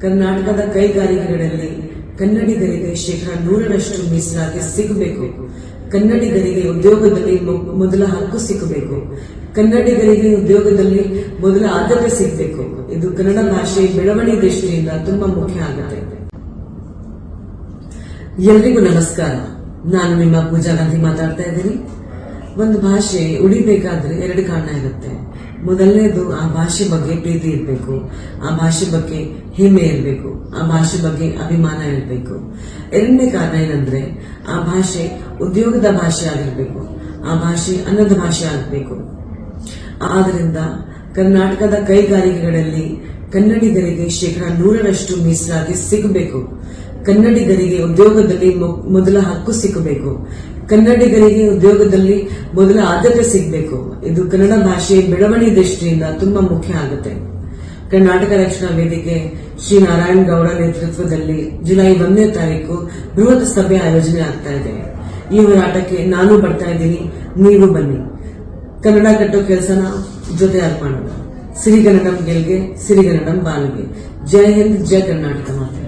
ಕರ್ನಾಟಕದ ಕೈಗಾರಿಕೆಗಳಲ್ಲಿ ಕನ್ನಡಿಗರಿಗೆ ಶೇಕಡ 100ರಷ್ಟು ಮೀಸಲಾತಿ ಸಿಗಬೇಕು. ಕನ್ನಡಿಗರಿಗೆ ಉದ್ಯೋಗದಲ್ಲಿ ಮೊದಲ ಹಕ್ಕು ಸಿಗಬೇಕು. ಕನ್ನಡಿಗರಿಗೆ ಉದ್ಯೋಗದಲ್ಲಿ ಮೊದಲ ಆದ್ಯತೆ ಸಿಗಬೇಕು. ಇದು ಕನ್ನಡ ಭಾಷೆ ಬೆಳವಣಿಗೆ ದೃಷ್ಟಿಯಿಂದ ತುಂಬಾ ಮುಖ್ಯ ಆಗುತ್ತೆ. ಎಲ್ರಿಗೂ ನಮಸ್ಕಾರ. ನಾನು ನಿಮ್ಮ ಪೂಜಾ ಗಾಂಧಿ ಮಾತಾಡ್ತಾ ಇದ್ದೀನಿ. ಒಂದು ಭಾಷೆ ಉಳಿಬೇಕಾದ್ರೆ 2 ಕಾರಣ ಇರುತ್ತೆ. ಮೊದಲನೇದು, ಆ ಭಾಷೆ ಬಗ್ಗೆ ಪ್ರೀತಿ ಇರಬೇಕು, ಆ ಭಾಷೆ ಬಗ್ಗೆ ಹೆಮ್ಮೆ ಇರಬೇಕು, ಆ ಭಾಷೆ ಬಗ್ಗೆ ಅಭಿಮಾನ ಇರಬೇಕು. 2ನೇ ಕಾರಣ ಏನಂದ್ರೆ, ಆ ಭಾಷೆ ಉದ್ಯೋಗದ ಭಾಷೆ ಆಗಿರ್ಬೇಕು, ಆ ಭಾಷೆ ಅನ್ನದ ಭಾಷೆ ಆಗಬೇಕು. ಆದ್ದರಿಂದ ಕರ್ನಾಟಕದ ಕೈಗಾರಿಕೆಗಳಲ್ಲಿ ಕನ್ನಡಿಗರಿಗೆ ಶೇಕಡ 100ರಷ್ಟು ಮೀಸಲಾತಿ ಸಿಗಬೇಕು. ಕನ್ನಡಿಗರಿಗೆ ಉದ್ಯೋಗದಲ್ಲಿ ಮೊದಲ ಹಕ್ಕು ಸಿಗಬೇಕು. ಕನ್ನಡಿಗರಿಗೆ ಉದ್ಯೋಗದಲ್ಲಿ ಮೊದಲ ಆದ್ಯತೆ ಸಿಗಬೇಕು. ಇದು ಕನ್ನಡ ಭಾಷೆ ಬೆಳವಣಿಗೆ ದೃಷ್ಟಿಯಿಂದ ತುಂಬಾ ಮುಖ್ಯ ಆಗುತ್ತೆ. ಕರ್ನಾಟಕ ರಕ್ಷಣಾ ವೇದಿಕೆ ಶ್ರೀ ನಾರಾಯಣ ಗೌಡ ನೇತೃತ್ವದಲ್ಲಿ ಜುಲೈ 1ನೇ ತಾರೀಕು ಬೃಹತ್ ಸಭೆ ಆಯೋಜನೆ ಆಗ್ತಾ ಇದೆ. ಈ ಹೋರಾಟಕ್ಕೆ ನಾನು ಬರ್ತಾ ಇದ್ದೀನಿ, ನೀವು ಬನ್ನಿ. ಕನ್ನಡ ಕಟ್ಟೋ ಕೆಲಸನ ಜೊತೆಯಾಗಿ ಮಾಡೋಣ. ಸಿರಿಗನ್ನಡಂ ಗೆಲ್ಗೆ, ಸಿರಿಗನ್ನಡಂ ಬಾಳ್ಗೆ. ಜೈ ಹಿಂದ್, ಜೈ ಕರ್ನಾಟಕ ಮಾತೆ.